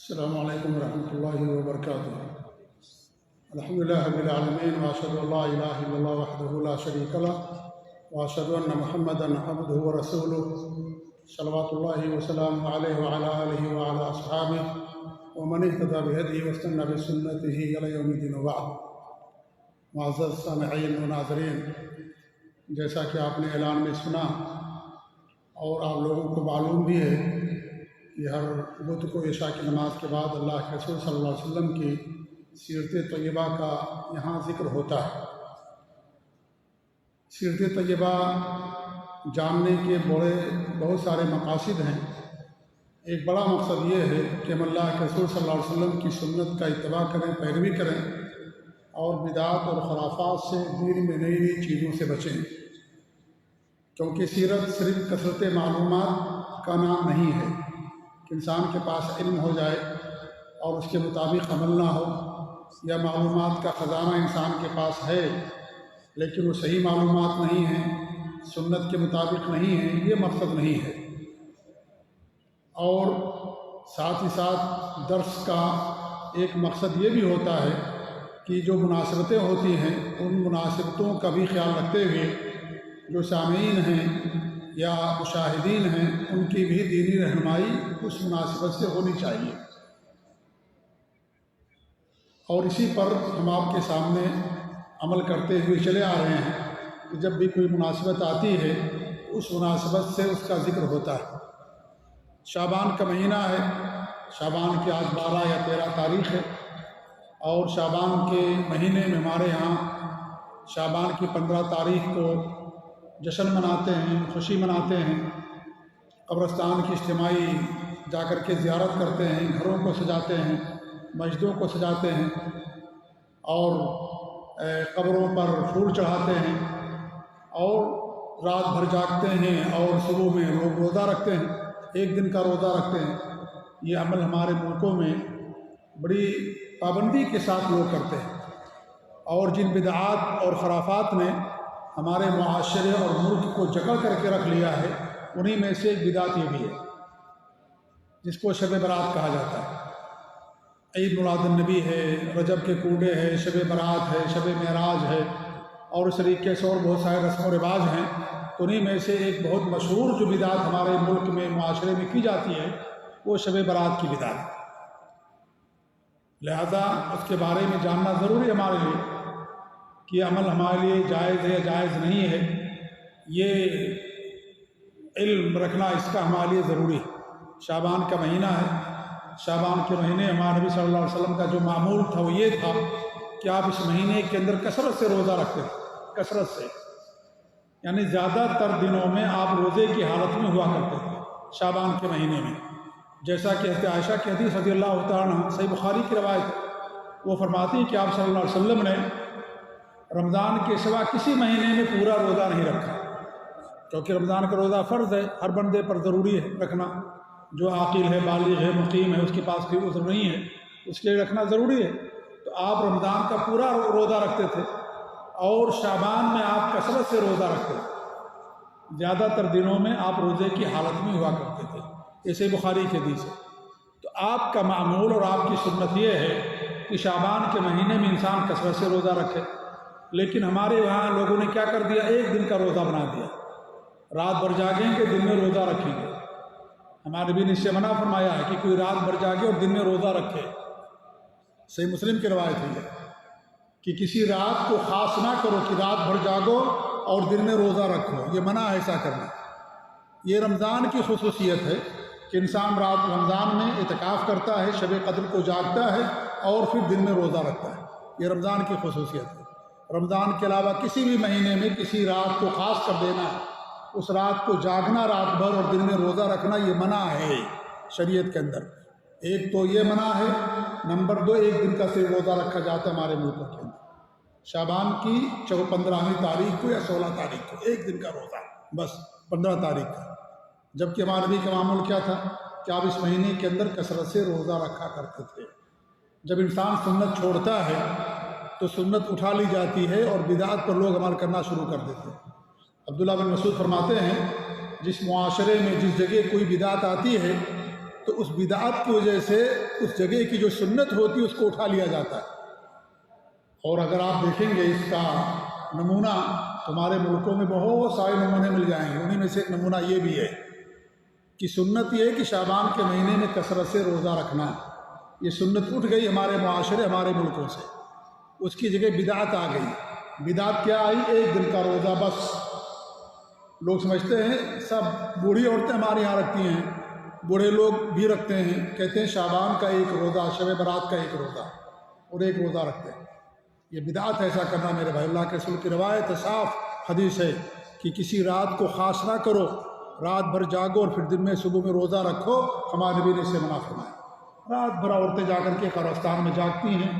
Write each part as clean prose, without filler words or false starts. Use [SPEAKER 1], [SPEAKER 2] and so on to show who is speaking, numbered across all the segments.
[SPEAKER 1] السلام علیکم ورحمۃ اللہ وبرکاتہ۔ الحمدللہ رب العالمین واشهد ان لا الہ الا اللہ وحدہ لا شریک لہ واشهد ان محمدا عبدہ ورسولہ صلوات اللہ وسلام علیہ وعلی آلہ وعلی اصحابہ ومن اہتدی بہدیہ واستنى بسنتہ الی یوم الدین وبعد۔ معزز سامعین و ناظرین، جیسا کہ آپ نے اعلان میں سنا اور آپ لوگوں کو معلوم بھی ہے کہ ہر بدھ کو عشاء کی نماز کے بعد اللہ کے رسول صلی اللہ علیہ وسلم کی سیرت طیبہ کا یہاں ذکر ہوتا ہے۔ سیرت طیبہ جاننے کے بہت سارے مقاصد ہیں۔ ایک بڑا مقصد یہ ہے کہ ہم اللہ کے رسول صلی اللہ علیہ وسلم کی سنت کا اتباع کریں، پیروی کریں اور بدعات اور خرافات سے، دین میں نئی نئی چیزوں سے بچیں، کیونکہ سیرت صرف کثرت معلومات کا نام نہیں ہے کہ انسان کے پاس علم ہو جائے اور اس کے مطابق عمل نہ ہو، یا معلومات کا خزانہ انسان کے پاس ہے لیکن وہ صحیح معلومات نہیں ہیں، سنت کے مطابق نہیں ہیں، یہ مقصد نہیں ہے۔ اور ساتھ ہی ساتھ درس کا ایک مقصد یہ بھی ہوتا ہے کہ جو مناسبتیں ہوتی ہیں ان مناسبتوں کا بھی خیال رکھتے ہوئے جو سامعین ہیں یا مشاہدین ہیں ان کی بھی دینی رہنمائی اس مناسبت سے ہونی چاہیے۔ اور اسی پر ہم آپ کے سامنے عمل کرتے ہوئے چلے آ رہے ہیں کہ جب بھی کوئی مناسبت آتی ہے اس مناسبت سے اس کا ذکر ہوتا ہے۔ شعبان کا مہینہ ہے، شعبان کی آج 12 یا 13 تاریخ ہے، اور شعبان کے مہینے میں ہمارے ہاں شعبان کی 15 تاریخ کو جشن مناتے ہیں، خوشی مناتے ہیں، قبرستان کی اجتماعی جا کر کے زیارت کرتے ہیں، گھروں کو سجاتے ہیں، مسجدوں کو سجاتے ہیں اور قبروں پر پھول چڑھاتے ہیں اور رات بھر جاگتے ہیں اور صبح میں لوگ روزہ رکھتے ہیں، ایک دن کا روزہ رکھتے ہیں۔ یہ عمل ہمارے ملکوں میں بڑی پابندی کے ساتھ لوگ کرتے ہیں، اور جن بدعات اور خرافات نے ہمارے معاشرے اور ملک کو جکڑ کر کے رکھ لیا ہے انہی میں سے ایک بدعت یہ بھی ہے جس کو شب برات کہا جاتا ہے۔ عید میلاد النبی ہے، رجب کے کوڈے ہے، شب برات ہے، شب معراج ہے، اور اس طریقے سے اور بہت سارے رسم و رواج ہیں۔ تو انہی میں سے ایک بہت مشہور جو بدعت ہمارے ملک میں معاشرے میں کی جاتی ہے وہ شب برات کی بدعت ہے۔ لہذا اس کے بارے میں جاننا ضروری ہے ہمارے لیے کہ یہ عمل ہمارے لیے جائز ہے یا جائز نہیں ہے، یہ علم رکھنا اس کا ہمارے لیے ضروری ہے۔ شعبان کا مہینہ ہے، شعبان کے مہینے ہمارے نبی صلی اللہ علیہ وسلم کا جو معمول تھا وہ یہ تھا کہ آپ اس مہینے کے اندر کثرت سے روزہ رکھتے تھے، کثرت سے، یعنی زیادہ تر دنوں میں آپ روزے کی حالت میں ہوا کرتے تھے شعبان کے مہینے میں، جیسا کہ حضرت عائشہ کی حدیث رضی اللہ تعالیٰ عنہ صحیح بخاری کی روایت ہے، وہ فرماتی ہیں کہ آپ صلی اللہ علیہ وسلم نے رمضان کے سوا کسی مہینے میں پورا روزہ نہیں رکھا، کیونکہ رمضان کا روزہ فرض ہے، ہر بندے پر ضروری ہے رکھنا، جو عاقل ہے، بالغ ہے، مقیم ہے، اس کے پاس کوئی عذر نہیں ہے اس کے لیے رکھنا ضروری ہے۔ تو آپ رمضان کا پورا روزہ رکھتے تھے اور شعبان میں آپ کثرت سے روزہ رکھتے تھے، زیادہ تر دنوں میں آپ روزے کی حالت میں ہوا کرتے تھے، اسے بخاری کی حدیث ہے۔ تو آپ کا معمول اور آپ کی سنت یہ ہے کہ شعبان کے مہینے میں انسان کثرت سے روزہ رکھے، لیکن ہمارے وہاں لوگوں نے کیا کر دیا، ایک دن کا روزہ بنا دیا، رات بھر جاگیں گے دن میں روزہ رکھیں گے۔ ہمارے نبی نے اس سے منع فرمایا ہے کہ کوئی رات بھر جاگے اور دن میں روزہ رکھے، صحیح مسلم کی روایت ہے کہ کسی رات کو خاص نہ کرو کہ رات بھر جاگو اور دن میں روزہ رکھو، یہ منع ہے ایسا کرنا۔ یہ رمضان کی خصوصیت ہے کہ انسان رات رمضان میں اعتکاف کرتا ہے، شب قدر کو جاگتا ہے اور پھر دن میں روزہ رکھتا ہے، یہ رمضان کی خصوصیت ہے۔ رمضان کے علاوہ کسی بھی مہینے میں کسی رات کو خاص کر دینا، اس رات کو جاگنا رات بھر اور دن میں روزہ رکھنا، یہ منع ہے شریعت کے اندر۔ ایک تو یہ منع ہے، نمبر 2 ایک دن کا صرف روزہ رکھا جاتا ہے ہمارے ملک کے اندر، شعبان کی 15ویں تاریخ کو یا 16 تاریخ کو ایک دن کا روزہ، بس 15 تاریخ کا، جبکہ ہمارے نبی کا معمول کیا تھا کہ آپ اس مہینے کے اندر کثرت سے روزہ رکھا کرتے تھے۔ جب انسان سنت چھوڑتا ہے تو سنت اٹھا لی جاتی ہے اور بدعت پر لوگ عمل کرنا شروع کر دیتے ہیں۔ عبداللہ بن مسعود فرماتے ہیں جس معاشرے میں جس جگہ کوئی بدعت آتی ہے تو اس بدعت کی وجہ سے اس جگہ کی جو سنت ہوتی ہے اس کو اٹھا لیا جاتا ہے۔ اور اگر آپ دیکھیں گے اس کا نمونہ ہمارے ملکوں میں بہت سارے نمونے مل جائیں گے، انہیں میں سے ایک نمونہ یہ بھی ہے کہ سنت یہ ہے کہ شعبان کے مہینے میں کثرت سے روزہ رکھنا، یہ سنت اٹھ گئی ہمارے معاشرے ہمارے ملکوں سے، اس کی جگہ بدعت آ گئی۔ بدعت کیا آئی؟ ایک دن کا روزہ بس۔ لوگ سمجھتے ہیں سب بوڑھی عورتیں ہمارے یہاں رکھتی ہیں، بوڑھے لوگ بھی رکھتے ہیں، کہتے ہیں شعبان کا ایک روزہ، شب برات کا ایک روزہ، اور ایک روزہ رکھتے ہیں۔ یہ بدعت ہے ایسا کرنا میرے بھائی۔ اللہ کے رسول کی روایت ہے، صاف حدیث ہے کہ کسی رات کو خاص نہ کرو، رات بھر جاگو اور پھر دن میں صبح میں روزہ رکھو، ہمارے نبی نے اسے منع فرمایا۔ رات بھر عورتیں جا کر کے قبرستان میں جاگتی ہیں،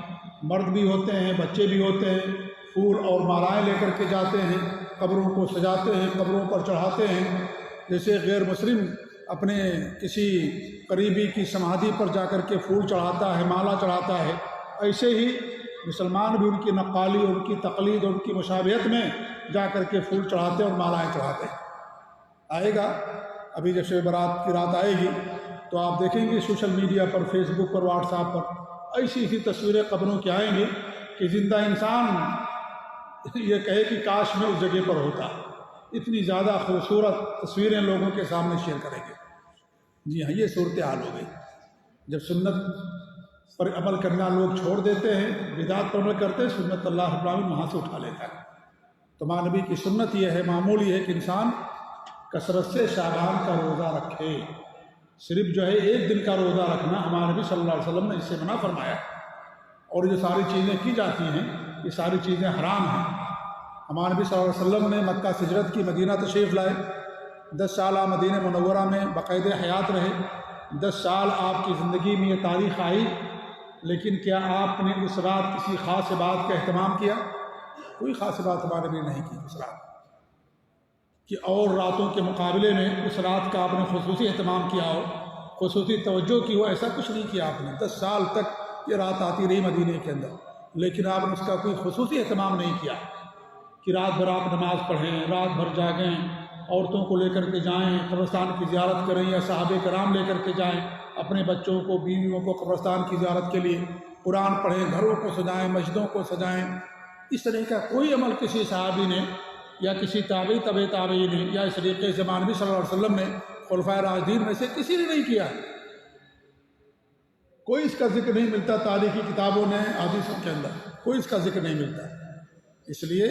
[SPEAKER 1] مرد بھی ہوتے ہیں، بچے بھی ہوتے ہیں، پھول اور مالائیں لے کر کے جاتے ہیں، قبروں کو سجاتے ہیں، قبروں پر چڑھاتے ہیں۔ جیسے غیر مسلم اپنے کسی قریبی کی سمادھی پر جا کر کے پھول چڑھاتا ہے، مالا چڑھاتا ہے، ایسے ہی مسلمان بھی ان کی نقالی، ان کی تقلید، ان کی مشابہت میں جا کر کے پھول چڑھاتے اور مالائیں چڑھاتے ہیں۔ آئے گا ابھی جب شب برات کی رات آئے گی تو آپ دیکھیں گے سوشل میڈیا پر، فیس بک پر، واٹس ایپ پر ایسی تصویریں قبروں کی آئیں گی کہ زندہ انسان یہ کہے کہ کاش میں اس جگہ پر ہوتا۔ اتنی زیادہ خوبصورت تصویریں لوگوں کے سامنے شیئر کریں گے۔ جی ہاں، یہ صورتحال ہو گئی جب سنت پر عمل کرنا لوگ چھوڑ دیتے ہیں، بدعت پر عمل کرتے ہیں، سنت اللہ رب العالمین وہاں سے اٹھا لیتا ہے۔ تو ہمارے نبی کی سنت یہ ہے، معمول یہ ہے کہ انسان کثرت سے شعبان کا روزہ رکھے۔ صرف جو ہے ایک دن کا روزہ رکھنا ہمارے نبی صلی اللہ علیہ وسلم نے اس سے منع فرمایا ہے۔ اور جو ساری چیزیں کی جاتی ہیں یہ ساری چیزیں حرام ہیں۔ ہمارے نبی صلی اللہ علیہ وسلم نے مکہ سے ہجرت کی، مدینہ تشریف لائے، 10 سال آپ مدینہ منورہ میں باقاعدہ حیات رہے، 10 سال آپ کی زندگی میں یہ تاریخ آئی، لیکن کیا آپ نے اس رات کسی خاص بات کا اہتمام کیا؟ کوئی خاص بات ہمارے نبی نے نہیں کی اس رات کہ اور راتوں کے مقابلے میں اس رات کا آپ نے خصوصی اہتمام کیا ہو، خصوصی توجہ کی ہو، ایسا کچھ نہیں کیا آپ نے۔ 10 سال تک یہ رات آتی رہی مدینے کے اندر، لیکن آپ نے اس کا کوئی خصوصی اہتمام نہیں کیا کہ رات بھر آپ نماز پڑھیں، رات بھر جاگیں، عورتوں کو لے کر کے جائیں، قبرستان کی زیارت کریں، یا صحابہ کرام لے کر کے جائیں اپنے بچوں کو، بیویوں کو قبرستان کی زیارت کے لیے، قرآن پڑھیں، گھروں کو سجائیں، مسجدوں کو سجائیں۔ اس طرح کا کوئی عمل کسی صحابی نے یا کسی تابعی تابعی نے یا اس طریقے سے نبی صلی اللہ علیہ وسلم نے، خلفائے راشدین میں سے کسی نے نہیں کیا۔ کوئی اس کا ذکر نہیں ملتا تاریخی کتابوں نے، حدیثوں کے اندر کوئی اس کا ذکر نہیں ملتا۔ اس لیے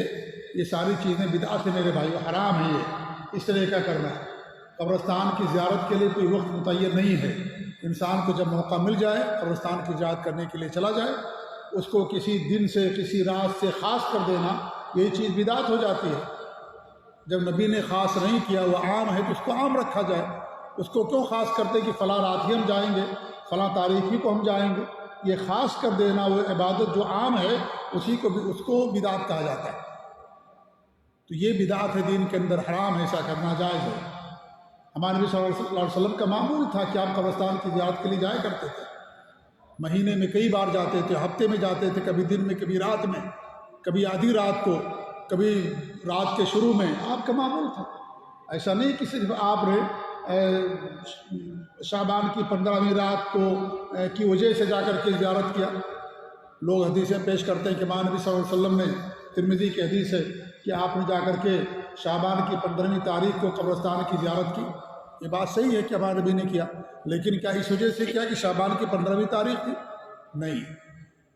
[SPEAKER 1] یہ ساری چیزیں بدعت ہے میرے بھائیو، حرام ہے یہ اس طرح کا کرنا۔ قبرستان کی زیارت کے لیے کوئی وقت متعین نہیں ہے، انسان کو جب موقع مل جائے قبرستان کی زیارت کرنے کے لیے چلا جائے۔ اس کو کسی دن سے، کسی رات سے خاص کر دینا، یہی چیز بدعت ہو جاتی ہے۔ جب نبی نے خاص نہیں کیا، وہ عام ہے تو اس کو عام رکھا جائے۔ اس کو کیوں خاص کرتے کہ فلاں رات ہی ہم جائیں گے، فلاں تاریخ ہی کو ہم جائیں گے؟ یہ خاص کر دینا، وہ عبادت جو عام ہے اس کو بدعت کہا جاتا ہے۔ تو یہ بدعت ہے، دین کے اندر حرام ہے، ایسا کرنا جائز ہے۔ ہمارے نبی صلی اللہ علیہ وسلم کا معمول تھا کہ آپ قبرستان کی زیارت کے لیے جایا کرتے تھے، مہینے میں کئی بار جاتے تھے، ہفتے میں جاتے تھے، کبھی دن میں، کبھی رات میں، کبھی آدھی رات کو، کبھی رات کے شروع میں، آپ کا معمول تھا۔ ایسا نہیں کہ صرف آپ نے شعبان کی 15ویں رات کو کی وجہ سے جا کر کے زیارت کیا۔ لوگ حدیثیں پیش کرتے ہیں کہ ہمارے نبی صلی اللہ علیہ وسلم نے، ترمذی کی حدیث ہے کہ آپ نے جا کر کے شعبان کی 15ویں تاریخ کو قبرستان کی زیارت کی۔ یہ بات صحیح ہے کہ ہمارے نبی نے کیا، لیکن کیا اس وجہ سے کیا کہ شعبان کی 15ویں تاریخ تھی؟ نہیں،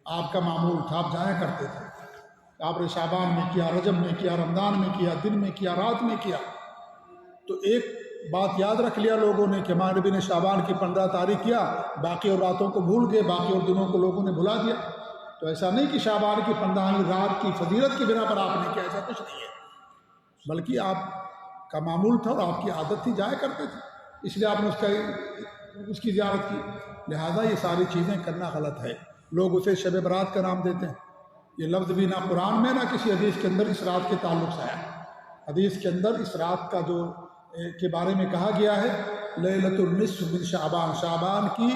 [SPEAKER 1] آپ کا معمول تھا، آپ جایا کرتے تھے۔ آپ نے شعبان میں کیا، رجب میں کیا، رمضان میں کیا، دن میں کیا، رات میں کیا۔ تو ایک بات یاد رکھ لیا لوگوں نے کہ ہمارے نبی نے شعبان کی 15 تاریخ کیا، باقی اور راتوں کو بھول گئے، باقی اور دنوں کو لوگوں نے بھلا دیا۔ تو ایسا نہیں کہ شعبان کی 15ویں رات کی فضیلت کی بنا پر آپ نے کیا، ایسا کچھ نہیں ہے، بلکہ آپ کا معمول تھا اور آپ کی عادت تھی، جایا کرتے تھے، اس لیے آپ نے اس کی زیارت کی۔ لہذا یہ ساری چیزیں کرنا غلط ہے۔ لوگ اسے شب برات کا نام دیتے ہیں۔ یہ لفظ بھی نہ قرآن میں نہ کسی حدیث کے اندر اس رات کے تعلق سے آیا ہے۔ حدیث کے اندر اس رات کا جو کے بارے میں کہا گیا ہے لیلۃ النصف من شعبان، شعبان کی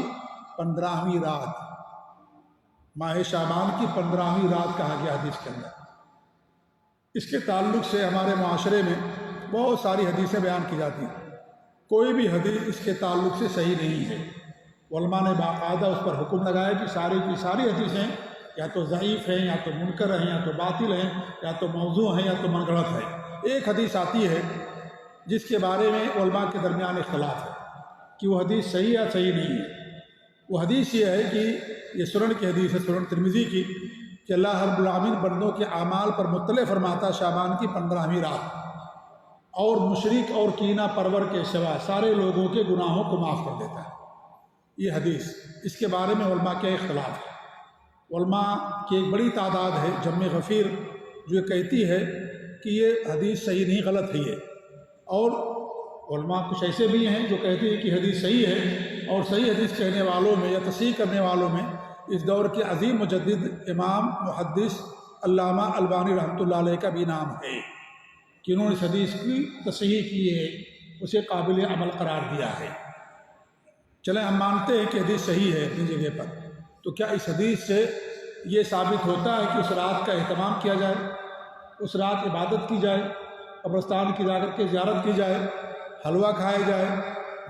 [SPEAKER 1] 15ویں رات، ماہ شعبان کی 15ویں رات کہا گیا حدیث کے اندر۔ اس کے تعلق سے ہمارے معاشرے میں بہت ساری حدیثیں بیان کی جاتی ہیں، کوئی بھی حدیث اس کے تعلق سے صحیح نہیں ہے۔ علماء نے باقاعدہ اس پر حکم لگایا کہ ساری کی ساری حدیثیں یا تو ضعیف ہیں، یا تو منکر ہیں، یا تو باطل ہیں، یا تو موضوع ہیں، یا تو من گھڑت ہے۔ ایک حدیث آتی ہے جس کے بارے میں علماء کے درمیان اختلاف ہے کہ وہ حدیث صحیح یا صحیح نہیں ہے۔ وہ حدیث یہ ہے کہ یہ سنن کی حدیث ہے، سنن ترمذی کی، کہ اللہ رب العالمین بندوں کے اعمال پر مطلع فرماتا شعبان کی 15ویں رات، اور مشرک اور کینہ پرور کے سوا سارے لوگوں کے گناہوں کو معاف کر دیتا ہے۔ یہ حدیث، اس کے بارے میں علماء کے اختلاف ہے۔ علماء کی ایک بڑی تعداد ہے جمع غفیر جو یہ کہتی ہے کہ یہ حدیث صحیح نہیں، غلط ہے یہ، اور علماء کچھ ایسے بھی ہیں جو کہتے ہیں کہ حدیث صحیح ہے، اور صحیح حدیث کہنے والوں میں یا تصحیح کرنے والوں میں اس دور کے عظیم مجدد امام محدث علامہ البانی رحمۃ اللہ علیہ کا بھی نام ہے کہ انہوں نے اس حدیث کی تصحیح کی ہے، اسے قابل عمل قرار دیا ہے۔ چلیں ہم مانتے ہیں کہ حدیث صحیح ہے اپنی جگہ پر، تو کیا اس حدیث سے یہ ثابت ہوتا ہے کہ اس رات کا اہتمام کیا جائے، اس رات عبادت کی جائے، قبرستان کی جا کر کے زیارت کی جائے، حلوہ کھایا جائے،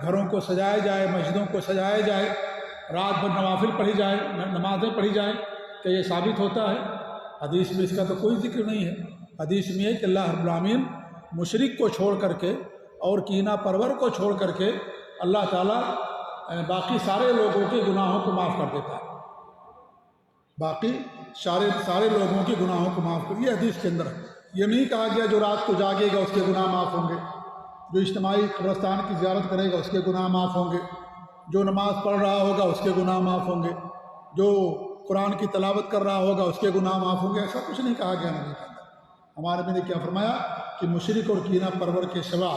[SPEAKER 1] گھروں کو سجایا جائے، مسجدوں کو سجایا جائے، رات بھر نوافل پڑھی جائے، نمازیں پڑھی جائیں؟ کہ یہ ثابت ہوتا ہے؟ حدیث میں اس کا تو کوئی ذکر نہیں ہے۔ حدیث میں ہے کہ اللہ رب العالمین مشرک کو چھوڑ کر کے اور کینہ پرور کو چھوڑ کر کے اللہ تعالیٰ باقی سارے لوگوں کے گناہوں کو معاف کر دیتا ہے، باقی سارے لوگوں کے گناہوں کو معاف کر۔ یہ حدیث کے اندر ہے، یہ نہیں کہا گیا جو رات کو جاگے گا اس کے گناہ معاف ہوں گے، جو اجتماعی قبرستان کی زیارت کرے گا اس کے گناہ معاف ہوں گے، جو نماز پڑھ رہا ہوگا اس کے گناہ معاف ہوں گے، جو قرآن کی تلاوت کر رہا ہوگا اس کے گناہ معاف ہوں گے۔ ایسا کچھ نہیں کہا گیا نبی کے اندر۔ ہمارے نبی نے کیا فرمایا کہ مشرک اور کینہ پرور کے سوا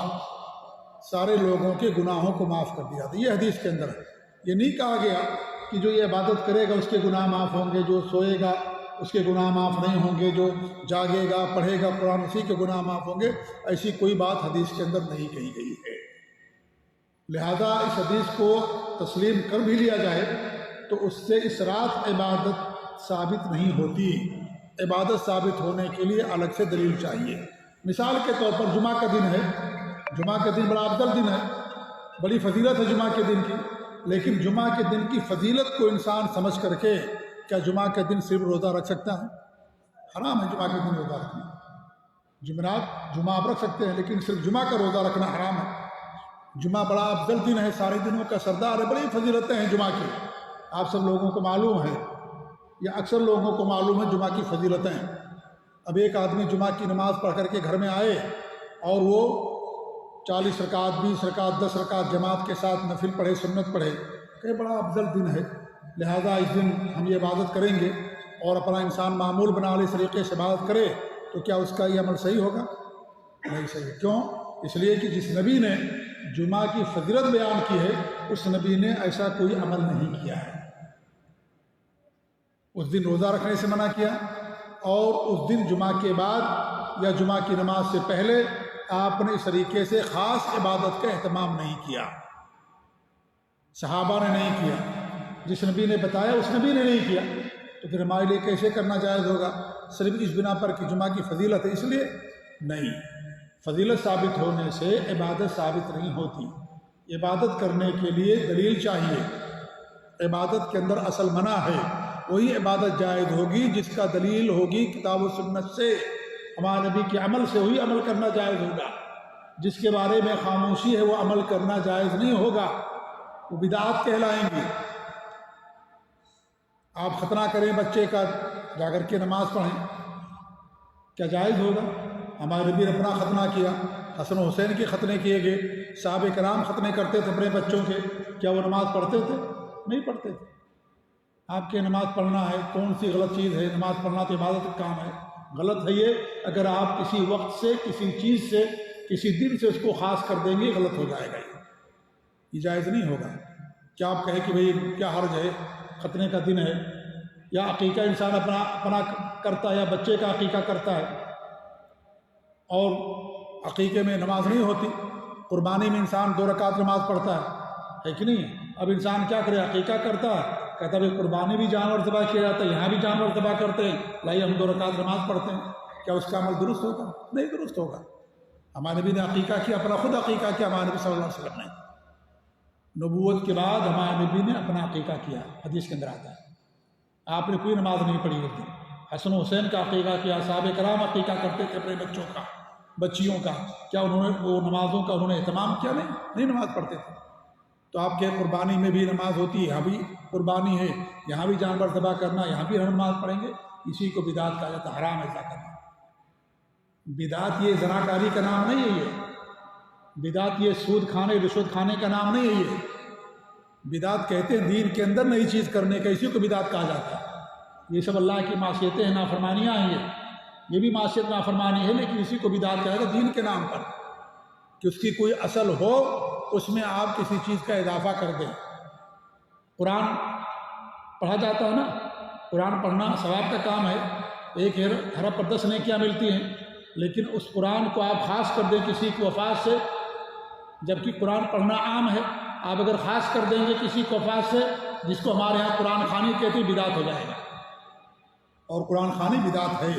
[SPEAKER 1] سارے لوگوں کے گناہوں کو معاف کر دیا تھا۔ یہ حدیث کے اندر ہے۔ یہ نہیں کہا گیا کہ جو یہ عبادت کرے گا اس کے گناہ معاف ہوں گے، جو سوئے گا اس کے گناہ معاف نہیں ہوں گے، جو جاگے گا پڑھے گا قرآن اسی کے گناہ معاف ہوں گے۔ ایسی کوئی بات حدیث کے اندر نہیں کہی گئی ہے۔ لہذا اس حدیث کو تسلیم کر بھی لیا جائے تو اس سے اس رات عبادت ثابت نہیں ہوتی۔ عبادت ثابت ہونے کے لیے الگ سے دلیل چاہیے۔ مثال کے طور پر جمعہ کا دن ہے، جمعہ کا دن بڑا افضل دن ہے، بڑی فضیلت ہے جمعہ کے دن کی، لیکن جمعہ کے دن کی فضیلت کو انسان سمجھ کر کے کیا جمعہ کے دن صرف روزہ رکھ سکتا ہے؟ حرام ہے جمعہ کے دن روزہ رکھنا۔ جمعہ آپ رکھ سکتے ہیں لیکن صرف جمعہ کا روزہ رکھنا حرام ہے۔ جمعہ بڑا افضل دن ہے، سارے دنوں کا سردار ہے، بڑی فضیلتیں ہیں جمعہ کی، آپ سب لوگوں کو معلوم ہے یا اکثر لوگوں کو معلوم ہے جمعہ کی فضیلتیں۔ اب ایک آدمی جمعہ کی نماز پڑھ کر کے گھر میں آئے اور وہ 40 رکعت 20 رکعت 10 رکعت جماعت کے ساتھ نفل پڑھے، سنت پڑھے، کہ بڑا افضل دن ہے، لہذا اس دن ہم یہ عبادت کریں گے، اور اپنا انسان معمول بنا لے، اس طریقے سے عبادت کرے، تو کیا اس کا یہ عمل صحیح ہوگا؟ نہیں صحیح۔ کیوں؟ اس لیے کہ جس نبی نے جمعہ کی فضیلت بیان کی ہے اس نبی نے ایسا کوئی عمل نہیں کیا ہے۔ اس دن روزہ رکھنے سے منع کیا، اور اس دن جمعہ کے بعد یا جمعہ کی نماز سے پہلے آپ نے اس طریقے سے خاص عبادت کا اہتمام نہیں کیا، صحابہ نے نہیں کیا، جس نبی نے بتایا اس نبی نے نہیں کیا، تو پھر ہمارے لیے کیسے کرنا جائز ہوگا؟ صرف اس بنا پر کہ جمعہ کی فضیلت ہے اس لیے نہیں۔ فضیلت ثابت ہونے سے عبادت ثابت نہیں ہوتی۔ عبادت کرنے کے لیے دلیل چاہیے۔ عبادت کے اندر اصل منع ہے، وہی عبادت جائز ہوگی جس کا دلیل ہوگی کتاب و سنت سے، ہمارے نبی کے عمل سے، وہی عمل کرنا جائز ہوگا۔ جس کے بارے میں خاموشی ہے وہ عمل کرنا جائز نہیں ہوگا، وہ بدعات کہلائیں گی۔ آپ ختنہ کریں بچے کا، جا کر کے نماز پڑھیں، کیا جائز ہوگا؟ ہمارے نبی نے اپنا ختنہ کیا، حسن و حسین کے ختنے کیے گئے، صحابہ کرام ختنے کرتے تھے اپنے بچوں کے، کیا وہ نماز پڑھتے تھے؟ نہیں پڑھتے تھے۔ آپ کے نماز پڑھنا ہے، کون سی غلط چیز ہے؟ نماز پڑھنا تو عبادت کا کام ہے۔ غلط ہے یہ اگر آپ کسی وقت سے، کسی چیز سے، کسی دن سے اس کو خاص کر دیں گے، غلط ہو جائے گا، یہ جائز نہیں ہوگا۔ کیا آپ کہیں کہ بھئی کیا حرج ہے، ختنے کا دن ہے، یا عقیقہ انسان اپنا کرتا ہے، یا بچے کا عقیقہ کرتا ہے اور عقیقے میں نماز نہیں ہوتی، قربانی میں انسان 2 رکعت نماز پڑھتا ہے کہ نہیں؟ اب انسان کیا کرے، عقیقہ کرتا ہے، کہتا ہے قربانی بھی جانور ذبح کیا جاتا ہے، یہاں بھی جانور ذبح کرتے ہیں، لائیے ہم 2 رکعت نماز پڑھتے ہیں، کیا اس کا عمل درست ہوگا؟ نہیں درست ہوگا۔ ہمارے نبی نے عقیقہ کیا، اپنا خود عقیقہ کیا ہمارے نبی صلی اللہ علیہ وسلم نے، نبوت کے بعد ہمارے نبی نے اپنا عقیقہ کیا، حدیث کے اندر آتا ہے۔ آپ نے کوئی نماز نہیں پڑھی اس دن۔ حسن و حسین کا عقیقہ کیا، صحابہ کرام عقیقہ کرتے تھے اپنے بچوں کا، بچیوں کا، کیا انہوں نے وہ نمازوں کا انہوں نے اہتمام کیا؟ نہیں نماز پڑھتے تھے۔ تو آپ کے قربانی میں بھی نماز ہوتی ہے، یہاں بھی قربانی ہے، یہاں بھی جانور ذبح کرنا، یہاں بھی ہم نماز پڑھیں گے، اسی کو بدعت کہا جاتا ہے، حرام ایسا کرنا۔ بدعت یہ زناکاری کا نام نہیں ہے، یہ بدعت یہ سود کھانے رشوت کھانے کا نام نہیں ہے، یہ بدعت کہتے ہیں دین کے اندر نئی چیز کرنے کا، اسی کو بدعت کہا جاتا ہے۔ یہ سب اللہ کی معصیتیں ہیں، نافرمانیاں ہیں، یہ بھی معصیت نافرمانی ہے، لیکن اسی کو بدعت کہا جاتا ہے دین کے نام پر، کہ اس کی کوئی اصل ہو، اس میں آپ کسی چیز کا اضافہ کر دیں۔ قرآن پڑھا جاتا ہے نا، قرآن پڑھنا ثواب کا کام ہے، ایک حرف پر 10 نیکیاں ملتی ہیں، لیکن اس قرآن کو آپ خاص کر دیں کسی کی وفات سے، جبکہ قرآن پڑھنا عام ہے، آپ اگر خاص کر دیں گے کسی کی وفات سے، جس کو ہمارے ہاں قرآن خوانی کہتے ہیں، بدعت ہو جائے گا۔ اور قرآن خوانی بدعت ہے۔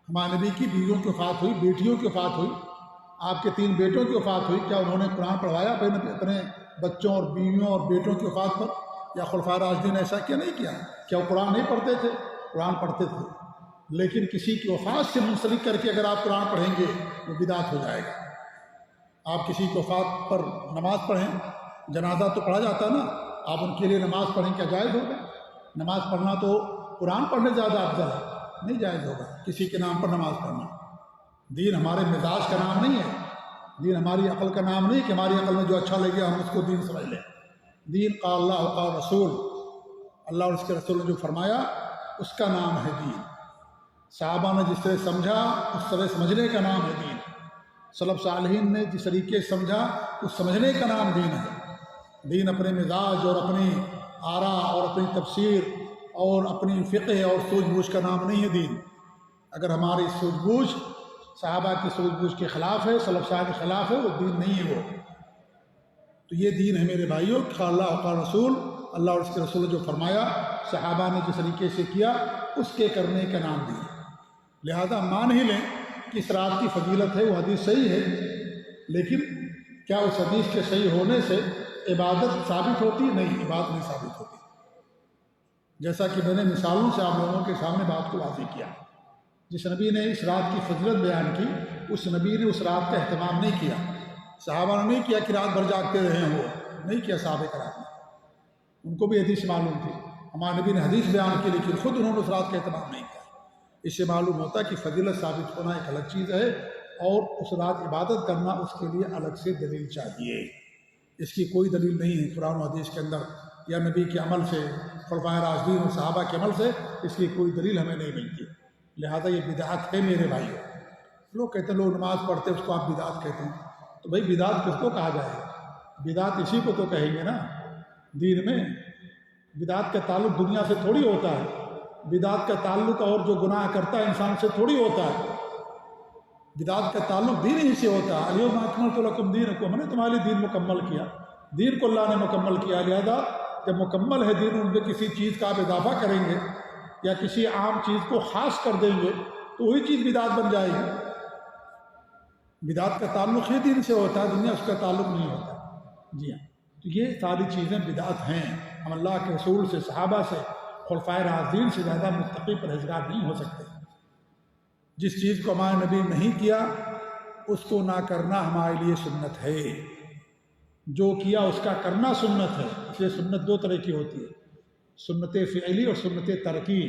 [SPEAKER 1] ہمارے نبی کی بیویوں کی وفات ہوئی، بیٹیوں کی وفات ہوئی، آپ کے 3 بیٹوں کی وفات ہوئی، کیا انہوں نے قرآن پڑھوایا اپنے بچوں اور بیویوں اور بیٹوں کی وفات پر؟ یا خلفائے راشدین نے ایسا کیا؟ نہیں کیا۔ کیا وہ قرآن نہیں پڑھتے تھے؟ قرآن پڑھتے تھے، لیکن کسی کی وفات سے منسلک کر کے اگر آپ قرآن پڑھیں گے وہ بدعت ہو جائے گا۔ آپ کسی کی وفات پر نماز پڑھیں، جنازہ تو پڑھا جاتا ہے نا، آپ ان کے لیے نماز پڑھیں، کیا جائز ہوگا؟ نماز پڑھنا تو قرآن پڑھنے زیادہ افضل ہے، نہیں جائز ہوگا کسی کے نام پر نماز پڑھنا۔ دین ہمارے مزاج کا نام نہیں ہے، دین ہماری عقل کا نام نہیں کہ ہماری عقل میں جو اچھا لگے ہم اس کو دین سمجھ لیں۔ دین قال اللہ وقال رسول، اللہ اور اس کے رسول نے جو فرمایا اس کا نام ہے دین۔ صحابہ نے جس طرح سمجھا اس طرح سمجھنے کا نام ہے دین۔ سلف صالحین نے جس طریقے سے سمجھا اس سمجھنے کا نام دین ہے۔ دین اپنے مزاج اور اپنی آرا اور اپنی تفسیر اور اپنی فقہ اور سوجھ بوجھ کا نام نہیں ہے دین۔ اگر ہماری سوجھ بوجھ صحابہ کی سوجھ بوجھ کے خلاف ہے، سلف صالح کے خلاف ہے، وہ دین نہیں ہے وہ۔ تو یہ دین ہے میرے بھائیوں، قال اللہ وقال رسول، اللہ اور اس کے رسول نے جو فرمایا، صحابہ نے جس طریقے سے کیا اس کے کرنے کا نام دین۔ لہذا مان ہی لیں کہ اس رات کی فضیلت ہے، وہ حدیث صحیح ہے، لیکن کیا اس حدیث کے صحیح ہونے سے عبادت ثابت ہوتی؟ نہیں، عبادت نہیں ثابت ہوتی۔ جیسا کہ میں نے مثالوں سے آپ لوگوں کے سامنے بات کو واضح کیا، جس نبی نے اس رات کی فضیلت بیان کی، اس نبی نے اس رات کا اہتمام نہیں کیا۔ صحابہ نے نہیں کیا کہ رات بھر جاگتے رہے ہیں، وہ نہیں کیا صحابہ کرام نے، ان کو بھی حدیث معلوم تھی۔ ہمارے نبی نے حدیث بیان کی لیکن خود انہوں نے اس رات کا اہتمام نہیں کیا۔ اس سے معلوم ہوتا ہے کہ فضیلت ثابت ہونا ایک الگ چیز ہے، اور اس رات عبادت کرنا اس کے لیے الگ سے دلیل چاہیے۔ اس کی کوئی دلیل نہیں ہے قرآن و حدیث کے اندر، یا نبی کے عمل سے، خلفائے راشدین اور صحابہ کے عمل سے اس کی کوئی دلیل ہمیں نہیں ملتی۔ لہذا یہ بدعت ہے میرے بھائیوں۔ لوگ کہتے ہیں لوگ نماز پڑھتے اس کو آپ بدعت کہتے ہیں، تو بھائی بدعت کس کو کہا جائے؟ بدعت اسی کو تو کہیں گے نا دین میں۔ بدعت کا تعلق دنیا سے تھوڑی ہوتا ہے، بدعت کا تعلق اور جو گناہ کرتا ہے انسان سے تھوڑی ہوتا ہے۔ بدعت کا تعلق دین ہی سے ہوتا ہے۔ الیوم اکملت لکم دینکم، ہم نے تمہارے دین مکمل کیا، دین کو اللہ نے مکمل کیا۔ لہذا جب مکمل ہے دین، ان پہ کسی چیز کا آپ اضافہ کریں گے یا کسی عام چیز کو خاص کر دیں گے تو وہی چیز بدعت بن جائے گی۔ بدعت کا تعلق ہی دین سے ہوتا ہے، دنیا اس کا تعلق نہیں ہوتا۔ جی ہاں، تو یہ ساری چیزیں بدعت ہیں۔ ہم اللہ کے رسول سے، صحابہ سے، خلفائے راشدین سے زیادہ متقی پرہیزگار نہیں ہو سکتے۔ جس چیز کو ہمارے نبی نہیں کیا اس کو نہ کرنا ہمارے لیے سنت ہے، جو کیا اس کا کرنا سنت ہے۔ اس لیے سنت 2 طرح کی ہوتی ہے، سنت فعلی اور سنت ترکی،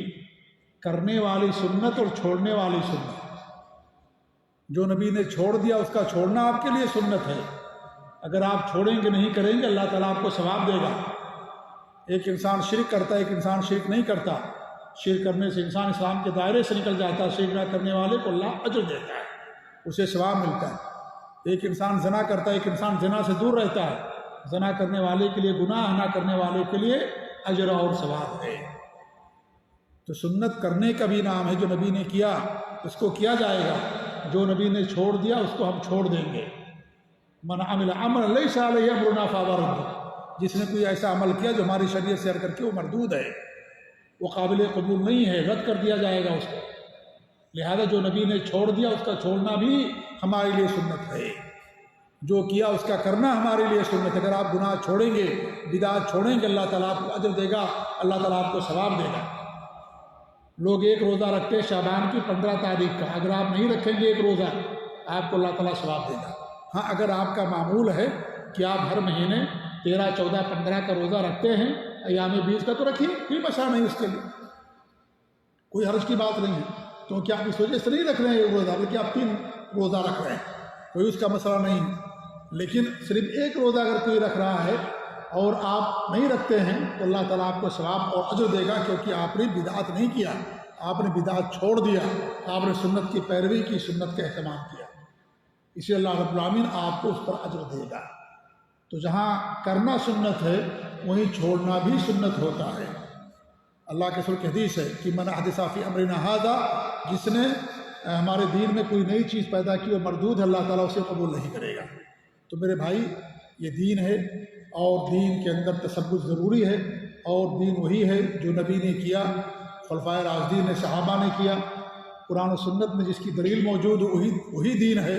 [SPEAKER 1] کرنے والی سنت اور چھوڑنے والی سنت۔ جو نبی نے چھوڑ دیا اس کا چھوڑنا آپ کے لیے سنت ہے۔ اگر آپ چھوڑیں گے، نہیں کریں گے، اللہ تعالیٰ آپ کو ثواب دے گا۔ ایک انسان شرک کرتا ہے، ایک انسان شرک نہیں کرتا، شرک کرنے سے انسان اسلام کے دائرے سے نکل جاتا ہے، شرک نہ کرنے والے کو اللہ اجر دیتا ہے، اسے ثواب ملتا ہے۔ ایک انسان زنا کرتا ہے، ایک انسان زنا سے دور رہتا ہے، زنا کرنے والے کے لیے گناہ، نہ کرنے والے کے لیے اجر اور ثواب ہے۔ تو سنت کرنے کا بھی نام ہے، جو نبی نے کیا اس کو کیا جائے گا، جو نبی نے چھوڑ دیا اس کو ہم چھوڑ دیں گے۔ من عمل عملا لیس علیہ امرنا فہو رد، جس نے کوئی ایسا عمل کیا جو ہماری شریعت سے ہٹ کر کے وہ مردود ہے، وہ قابل قبول نہیں ہے، رد کر دیا جائے گا اس کو۔ لہذا جو نبی نے چھوڑ دیا اس کا چھوڑنا بھی ہمارے لیے سنت ہے۔ جو کیا اس کا کرنا ہمارے لیے سنت ہے۔ اگر آپ گناہ چھوڑیں گے، بدعات چھوڑیں گے، اللہ تعالیٰ آپ کو اجر دے گا، اللہ تعالیٰ آپ کو ثواب دے گا۔ لوگ ایک روزہ رکھتے ہیں شعبان کی 15 تاریخ کا، اگر آپ نہیں رکھیں گے ایک روزہ، آپ کو اللہ تعالیٰ ثواب دے گا۔ ہاں اگر آپ کا معمول ہے کہ آپ ہر مہینے 13، 14، 15 کا روزہ رکھتے ہیں، ایام 20 کا تو رکھیے، کوئی مسئلہ نہیں، اس کے لیے کوئی حرج کی بات نہیں ہے، کیونکہ آپ اس وجہ سے نہیں رکھ رہے ہیں ایک روزہ، بلکہ آپ 3 روزہ رکھ رہے ہیں، کوئی اس کا مسئلہ نہیں ہے۔ لیکن صرف ایک روزہ اگر کوئی رکھ رہا ہے اور آپ نہیں رکھتے ہیں تو اللہ تعالیٰ آپ کو ثواب اور اجر دے گا، کیونکہ آپ نے بدعات نہیں کیا، آپ نے بدعات چھوڑ دیا، آپ نے سنت کی پیروی کی، سنت کا اہتمام کیا، اس لیے اللہ رب العالمین آپ کو اس پر اجر دے گا۔ تو جہاں کرنا سنت ہے وہیں چھوڑنا بھی سنت ہوتا ہے۔ اللہ کے رسول کی حدیث ہے کہ من احدث فی امرنا ھذا، جس نے ہمارے دین میں کوئی نئی چیز پیدا کی اور مردود ہے، اللہ تعالیٰ اسے قبول نہیں کرے گا۔ تو میرے بھائی، یہ دین ہے اور دین کے اندر تثبت ضروری ہے، اور دین وہی ہے جو نبی نے کیا، خلفائے راشدین نے، صحابہ نے کیا، قرآن و سنت میں جس کی دلیل موجود ہے وہی دین ہے۔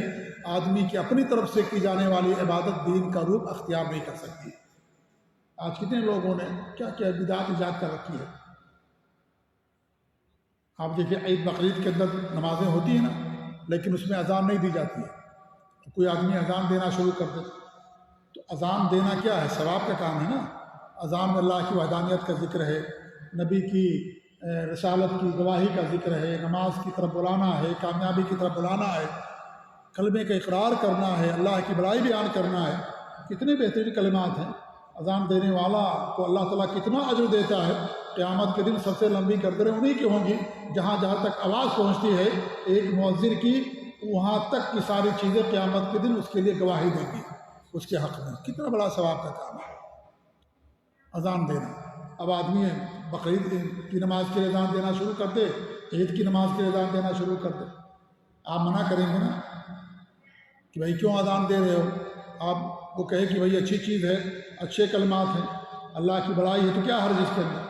[SPEAKER 1] آدمی کی اپنی طرف سے کی جانے والی عبادت دین کا روپ اختیار نہیں کر سکتی۔ آج کتنے لوگوں نے کیا کیا بدعات ایجاد کر رکھی ہے۔ آپ دیکھیں عید بقرعید کے اندر نمازیں ہوتی ہیں نا، لیکن اس میں اذان نہیں دی جاتی ہے۔ کوئی آدمی اذان دینا شروع کر دے تو اذان دینا کیا ہے؟ ثواب کا کام ہے نا۔ اذان میں اللہ کی وحدانیت کا ذکر ہے، نبی کی رسالت کی گواہی کا ذکر ہے، نماز کی طرف بلانا ہے، کامیابی کی طرف بلانا ہے، کلمے کا اقرار کرنا ہے، اللہ کی بڑائی بیان کرنا ہے۔ کتنے بہترین کلمات ہیں۔ اذان دینے والا کو اللہ تعالیٰ کتنا اجر دیتا ہے۔ قیامت کے دن سب سے لمبی گردنیں انہیں کی ہوں گی، جہاں تک آواز پہنچتی ہے ایک مؤذن کی، وہاں تک کی ساری چیزیں قیامت کے دن اس کے لیے گواہی دیں گی اس کے حق میں۔ کتنا بڑا ثواب کا کام ہے اذان دینا۔ اب آدمی بقرعید کی نماز کے لیے اذان دینا شروع کر دے، عید کی نماز کے لیے اذان دینا شروع کر دے، آپ منع کریں گے نا کہ بھائی کیوں اذان دے رہے ہو؟ آپ وہ کہے کہ بھائی اچھی چیز ہے، اچھے کلمات ہیں، اللہ کی بڑائی ہے، تو کیا حرج اس کے اندر؟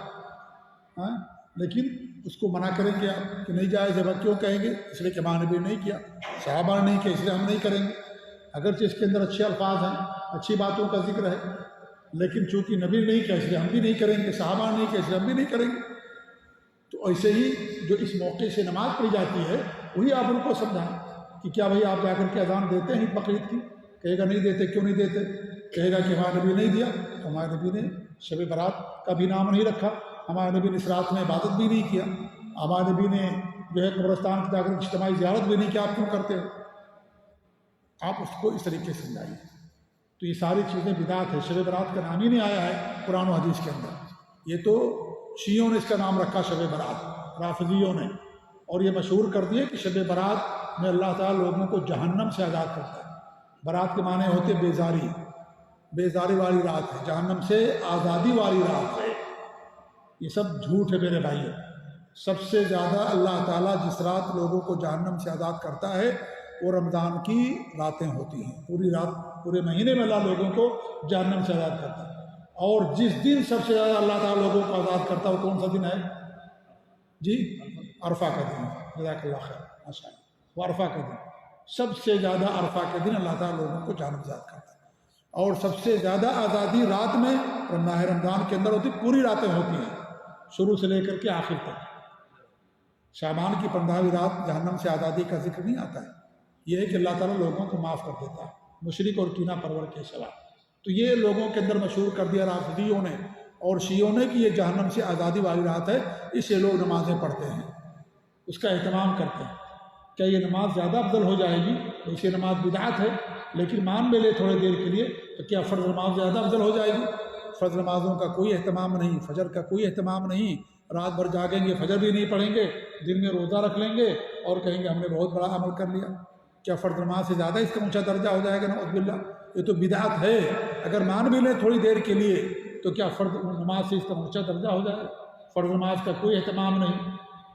[SPEAKER 1] ہاں، لیکن اس کو منع کریں گے آپ کہ نہیں جائز ہے۔ کیوں کہیں گے؟ اس لیے کہ ہمارے نبی نے نہیں کیا، صحابہ نے نہیں کیا، اس لیے ہم نہیں کریں گے۔ اگرچہ اس کے اندر اچھے الفاظ ہیں، اچھی باتوں کا ذکر ہے، لیکن چونکہ نبی نے نہیں کیا اس لیے ہم بھی نہیں کریں گے، صحابہ نے نہیں کیا اس لیے ہم بھی نہیں کریں گے۔ تو ایسے ہی جو اس موقع سے نماز پڑھی جاتی ہے وہی آپ ان کو سمجھائیں کہ کیا بھائی آپ جا کر کے اذان دیتے ہیں بقرعید کی؟ کہے گا نہیں دیتے۔ کیوں نہیں دیتے؟ کہے گا کہ ہمارے نبی نہیں دیا۔ تو ہمارے نبی نے شب برات کا بھی نام نہیں رکھا، ہمارے نبی نے اس رات میں عبادت بھی نہیں کیا، ہمارے نبی نے جو ہے قبرستان کی جا کر اجتماعی زیارت بھی نہیں کیا، آپ کیوں کرتے ہو؟ آپ اس کو اس طریقے سے سمجھائیے۔ تو یہ ساری چیزیں بدعت ہے۔ شب برات کا نام ہی نہیں آیا ہے قرآن و حدیث کے اندر۔ یہ تو شیعوں نے اس کا نام رکھا شب برات، رافضیوں نے، اور یہ مشہور کر دیا کہ شب برات میں اللہ تعالیٰ لوگوں کو جہنم سے آزاد کرتا ہے۔ برات کے معنی ہوتے بیزاری، بیزاری والی رات ہے، جہنم سے آزادی والی رات ہے۔ یہ سب جھوٹ ہے میرے بھائیو۔ سب سے زیادہ اللہ تعالیٰ جس رات لوگوں کو جہنم سے آزاد کرتا ہے وہ رمضان کی راتیں ہوتی ہیں۔ پوری رات، پورے مہینے میں اللہ لوگوں کو جہنم سے آزاد کرتا ہے۔ اور جس دن سب سے زیادہ اللہ تعالیٰ لوگوں کو آزاد کرتا ہے وہ کون سا دن ہے؟ جی، عرفہ کا دن۔ جزاک اللہ خیر، ماشاء اللہ، وہ عرفہ کا دن سب سے زیادہ، عرفہ کے دن اللہ تعالیٰ لوگوں کو جہنم سے آزاد کرتا ہے۔ اور سب سے زیادہ آزادی رات میں ماہ رمضان کے اندر ہوتی، پوری راتیں ہوتی ہیں شروع سے لے کر کے آخر تک۔ شعبان کی 15ویں رات جہنم سے آزادی کا ذکر نہیں آتا ہے۔ یہ ہے کہ اللہ تعالیٰ لوگوں کو معاف کر دیتا ہے مشرک اور کینہ پرور کے سوا۔ تو یہ لوگوں کے اندر مشہور کر دیا رافضیوں نے اور شیعوں نے کہ یہ جہنم سے آزادی والی رات ہے، اس سے لوگ نمازیں پڑھتے ہیں، اس کا اہتمام کرتے ہیں۔ کیا یہ نماز زیادہ افضل ہو جائے گی؟ ویسے نماز بدعت ہے، لیکن مان میں لے تھوڑے دیر کے لیے، تو کیا فرض نماز زیادہ افضل ہو جائے گی؟ فرض نمازوں کا کوئی اہتمام نہیں، فجر کا کوئی اہتمام نہیں، رات بھر جاگیں گے، فجر بھی نہیں پڑھیں گے، دن میں روزہ رکھ لیں گے اور کہیں گے ہم نے بہت بڑا عمل کر لیا۔ کیا فرض نماز سے زیادہ اس کا اونچا درجہ ہو جائے گا؟ نعوذ باللہ، یہ تو بدعت ہے۔ اگر مان بھی لیں تھوڑی دیر کے لیے تو کیا فرض نماز سے اس کا اونچا درجہ ہو جائے گا؟ فرض نماز کا کوئی اہتمام نہیں،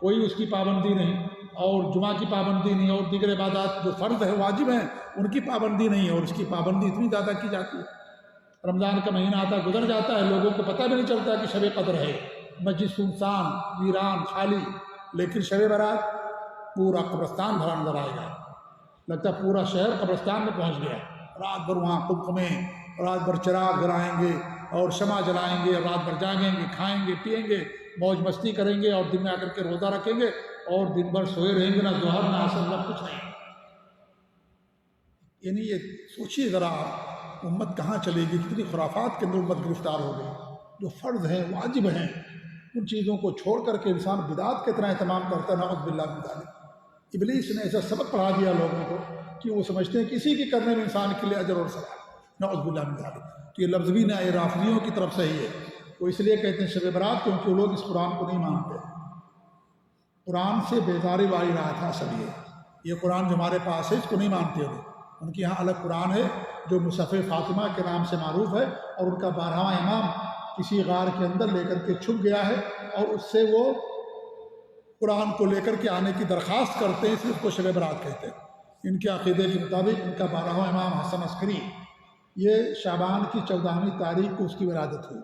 [SPEAKER 1] کوئی اس کی پابندی نہیں، اور جمعہ کی پابندی نہیں، اور دیگر عبادات جو فرض ہے، واجب ہیں، ان کی پابندی نہیں ہے، اور اس کی پابندی اتنی زیادہ کی جاتی ہے۔ رمضان کا مہینہ آتا گزر جاتا ہے، لوگوں کو پتہ بھی نہیں چلتا کہ شب قدر ہے، مسجد سنسان، ویران، خالی، لیکن شب برات پورا قبرستان بھرا نظر آئے گا، لگتا ہے پورا شہر قبرستان میں پہنچ گیا، رات بھر وہاں قمقمے، رات بھر چراغ جلائیں گے اور شمع جلائیں گے، اور رات بھر جاگیں گے، کھائیں گے، پیئیں گے، موج مستی کریں گے، اور دن میں آ کر کے روزہ رکھیں گے، اور دن بھر سوئے رہیں گے، نہ ظہر نہ عصر نہ کچھ نہیں۔ یعنی یہ سوچیے ذرا امت کہاں چلے گی، کتنی خرافات کے اندر امت گرفتار ہو گئی۔ جو فرض ہیں، واجب ہیں، ان چیزوں کو چھوڑ کر کے انسان بدعات کے طرح اہتمام کرتا ہے، نعوذ باللہ من ذالک۔ ابلیس نے ایسا سبق پڑھا دیا لوگوں کو کہ وہ سمجھتے ہیں کہ اسی کے کرنے میں انسان کے لیے اجر اور ثواب، نعوذ باللہ من ذالک۔ تو یہ لفظ بھی نہ رافضیوں کی طرف سے ہی ہے۔ وہ اس لیے کہتے ہیں شب برات کیونکہ وہ لوگ اس قرآن کو نہیں مانتے۔ قرآن سے بیزاری والی رات ہے اصل یہ قرآن جو ہمارے پاس ہے اس کو نہیں مانتے لوگ۔ ان کے یہاں الگ قرآن ہے جو مصحف فاطمہ کے نام سے معروف ہے، اور ان کا 12واں امام کسی غار کے اندر لے کر کے چھپ گیا ہے، اور اس سے وہ قرآن کو لے کر کے آنے کی درخواست کرتے ہیں، اس لیے اس کو شب برات کہتے ہیں۔ ان کے عقیدے کے مطابق ان کا 12واں امام حسن عسکری یہ شعبان کی 14ویں تاریخ کو اس کی ولادت ہوئی،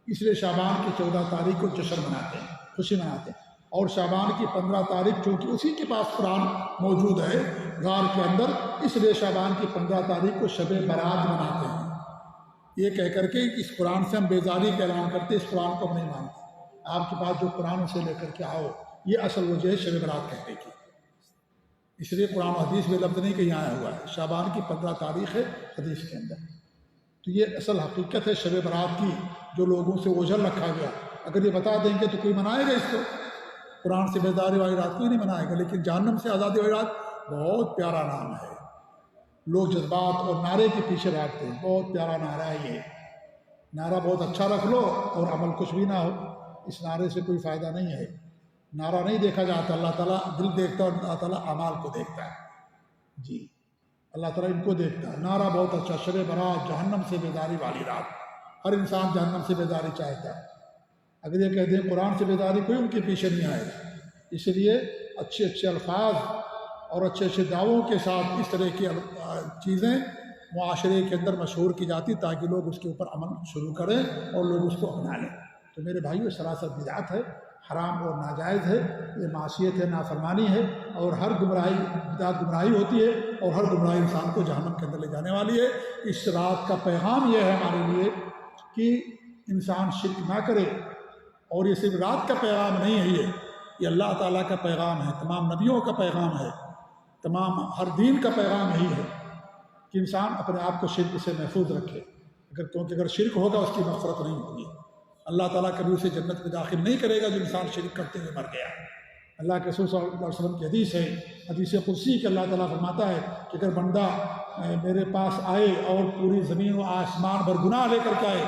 [SPEAKER 1] اس لیے شعبان کی 14 تاریخ کو جشن مناتے ہیں، خوشی مناتے ہیں۔ اور شعبان کی 15 تاریخ چونکہ اسی کے پاس قرآن موجود ہے غار کے اندر، اس لیے شعبان کی 15 تاریخ کو شب برات مناتے ہیں۔ یہ کہہ کر کے اس قرآن سے ہم بیزاری کا اعلان کرتے، اس قرآن کو ہم نہیں مانتے۔ آپ کے پاس جو قرآن اسے لے کر کے آؤ، یہ اصل وجہ ہے شب برات کہنے کی۔ اس لیے قرآن و حدیث میں لفظ نہیں کہیں آیا ہوا ہے، شعبان کی 15 تاریخ ہے حدیث کے اندر۔ تو یہ اصل حقیقت ہے شب برات کی، جو لوگوں سے اوجھل رکھا گیا۔ اگر یہ بتا دیں گے تو کوئی منائے گا اس کو؟ قرآن سے بیزاری والی رات کوئی نہیں منائے گا، لیکن جہنم سے آزادی والی رات بہت پیارا نام ہے۔ لوگ جذبات اور نعرے کے پیچھے بھاگتے ہیں، بہت پیارا نعرہ ہے یہ۔ نعرہ بہت اچھا رکھ لو اور عمل کچھ بھی نہ ہو، اس نعرے سے کوئی فائدہ نہیں ہے۔ نعرہ نہیں دیکھا جاتا، اللہ تعالیٰ دل دیکھتا ہے، اور اللہ تعالیٰ اعمال کو دیکھتا ہے۔ جی، اللہ تعالیٰ ان کو دیکھتا ہے۔ نعرہ بہت اچھا، شب برات، جہنم سے بیداری والی رات۔ ہر انسان جہنم سے بیداری چاہتا ہے۔ اگر یہ کہہ دیں قرآن سے بیداری، کوئی ان کے پیچھے نہیں آئے گا۔ اس لیے اچھے اچھے الفاظ اور اچھے اچھے دعووں کے ساتھ اس طرح کی چیزیں معاشرے کے اندر مشہور کی جاتی تاکہ لوگ اس کے اوپر عمل شروع کریں اور لوگ اس کو اپنا لیں۔ تو میرے بھائیو، سراسر بدعت ہے، حرام اور ناجائز ہے، یہ معصیت ہے، نافرمانی ہے، اور ہر گمراہی بدعت گمراہی ہوتی ہے، اور ہر گمراہی انسان کو جہنم کے اندر لے جانے والی ہے۔ اس رات کا پیغام یہ ہے ہمارے لیے کہ انسان شرک نہ کرے، اور یہ صرف رات کا پیغام نہیں ہے، یہ اللہ تعالیٰ کا پیغام ہے، تمام نبیوں کا پیغام ہے، تمام ہر دین کا پیغام یہی ہے کہ انسان اپنے آپ کو شرک سے محفوظ رکھے، کیونکہ اگر شرک ہوگا اس کی مغفرت نہیں ہوگی۔ اللہ تعالیٰ کبھی اسے جنت میں داخل نہیں کرے گا جو انسان شرک کرتے ہوئے مر گیا۔ اللہ کے رسول صلی اللہ علیہ وسلم کی حدیث ہے، حدیث قدسی کہ اللہ تعالیٰ فرماتا ہے کہ اگر بندہ میرے پاس آئے اور پوری زمین و آسمان بھر گناہ لے کر کے آئے،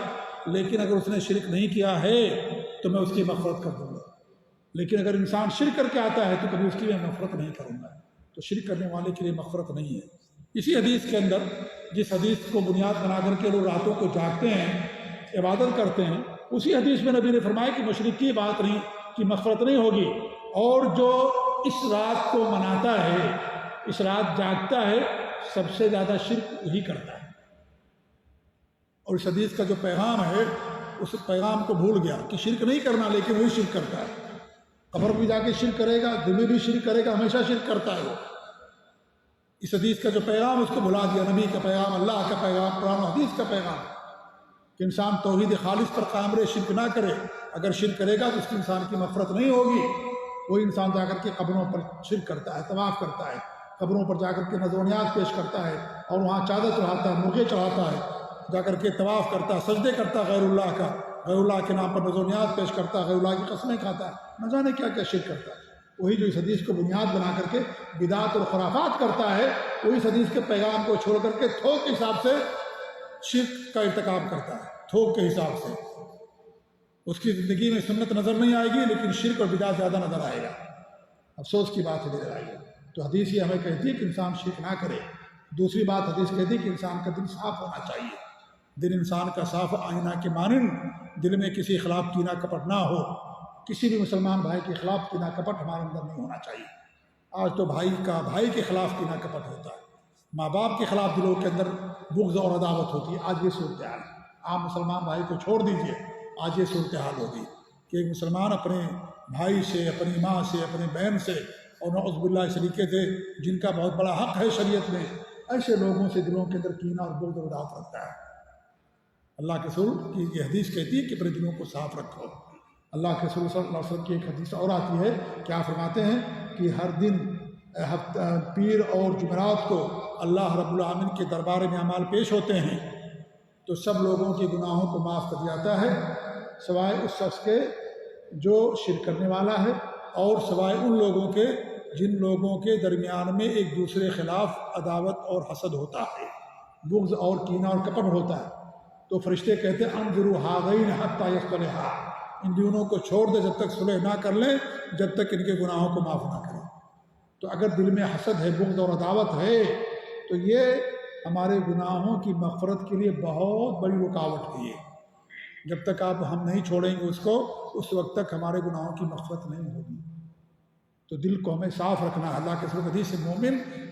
[SPEAKER 1] لیکن اگر اس نے شرک نہیں کیا ہے تو میں اس کی مغفرت کر دوں گا، لیکن اگر انسان شرک کر کے آتا ہے تو کبھی اس کی میں مغفرت نہیں کروں گا۔ تو شرک کرنے والے کے لیے مغفرت نہیں ہے۔ اسی حدیث کے اندر، جس حدیث کو بنیاد بنا کر کے لوگ راتوں کو جاگتے ہیں، عبادت کرتے ہیں، اسی حدیث میں نبی نے فرمایا کہ مشرک کی بات نہیں، کہ مغفرت نہیں ہوگی، اور جو اس رات کو مناتا ہے، اس رات جاگتا ہے، سب سے زیادہ شرک وہی کرتا ہے۔ اور اس حدیث کا جو پیغام ہے، اس پیغام کو بھول گیا کہ شرک نہیں کرنا، لیکن وہی شرک کرتا ہے۔ قبر بھی جا کے شرک کرے گا، دل میں بھی شرک کرے گا، ہمیشہ شرک کرتا ہے وہ۔ اس حدیث کا جو پیغام اس کو بھلا دیا، نبی کا پیغام، اللہ کا پیغام، قرآن و حدیث کا پیغام کہ انسان توحید خالص پر قائم رہے، شرک نہ کرے۔ اگر شرک کرے گا تو اس کی انسان کی مغفرت نہیں ہوگی۔ وہی انسان جا کر کے قبروں پر شرک کرتا ہے، طواف کرتا ہے، قبروں پر جا کر کے نذر و نیاز پیش کرتا ہے، اور وہاں چادر چڑھاتا ہے، مرغے چڑھاتا ہے، جا کر کے طواف کرتا ہے، سجدے کرتا ہے غیر اللہ کا، غیر اللہ کے نام پر نذر و نیاز پیش کرتا ہے، غیر اللہ کی قسمیں کھاتا ہے، نہ جانے کیا کیا شرک کرتا ہے۔ وہی جو اس حدیث کو بنیاد بنا کر کے بدعات اور خرافات کرتا ہے، وہ اس حدیث کے پیغام کو چھوڑ کر کے تھوک کے حساب سے شرک کا ارتکاب کرتا ہے۔ تھوک کے حساب سے اس کی زندگی میں سنت نظر نہیں آئے گی، لیکن شرک اور بدعات زیادہ نظر آئے گا۔ افسوس کی بات ہے نظر آئے گا۔ تو حدیث یہ ہمیں کہتی ہے کہ انسان شرک نہ کرے۔ دوسری بات حدیث کہتی ہے کہ انسان کا دل صاف ہونا چاہیے، دل انسان کا صاف آئینہ کے مانند، دل میں کسی خلاف کینہ کپٹ نہ ہو، کسی بھی مسلمان بھائی کے خلاف کینہ کپٹ ہمارے اندر نہیں ہونا چاہیے۔ آج تو بھائی کے خلاف کینہ کپٹ ہوتا ہے، ماں باپ کے خلاف دلوں کے اندر بغض اور عداوت ہوتی ہے۔ آج یہ صورتحال ہے۔ آپ مسلمان بھائی کو چھوڑ دیجئے، آج یہ صورتحال ہوگی کہ ایک مسلمان اپنے بھائی سے، اپنی ماں سے، اپنے بہن سے، اور نعوذ باللہ اس طریقے سے جن کا بہت بڑا حق ہے شریعت میں، ایسے لوگوں سے دلوں کے اندر کینہ اور بغض اور عداوت رکھتا ہے۔ اللہ کے رسول کی یہ حدیث کہتی ہے کہ اپنے دلوں کو صاف رکھو۔ اللہ کے رسول صلی اللہ علیہ وسلم کی ایک حدیث اور آتی ہے، کیا فرماتے ہیں کہ ہر دن پیر اور جمعرات کو اللہ رب العالمین کے دربار میں اعمال پیش ہوتے ہیں تو سب لوگوں کے گناہوں کو معاف کر جاتا ہے سوائے اس شخص کے جو شرک کرنے والا ہے، اور سوائے ان لوگوں کے جن لوگوں کے درمیان میں ایک دوسرے خلاف عداوت اور حسد ہوتا ہے، بغض اور کینہ اور کپٹ ہوتا ہے۔ تو فرشتے کہتے ہیں انظروا ھذین حتی یصطلحا، ان دونوں کو چھوڑ دے جب تک صلح نہ کر لیں، جب تک ان کے گناہوں کو معاف نہ کریں۔ تو اگر دل میں حسد ہے، بغض اور عداوت ہے، تو یہ ہمارے گناہوں کی مغفرت کے لیے بہت بڑی رکاوٹ ہے۔ جب تک آپ ہم نہیں چھوڑیں گے اس کو، اس وقت تک ہمارے گناہوں کی مغفرت نہیں ہوگی۔ تو دل کو ہمیں صاف رکھنا ہے۔ اللہ کے رسول حدیث سے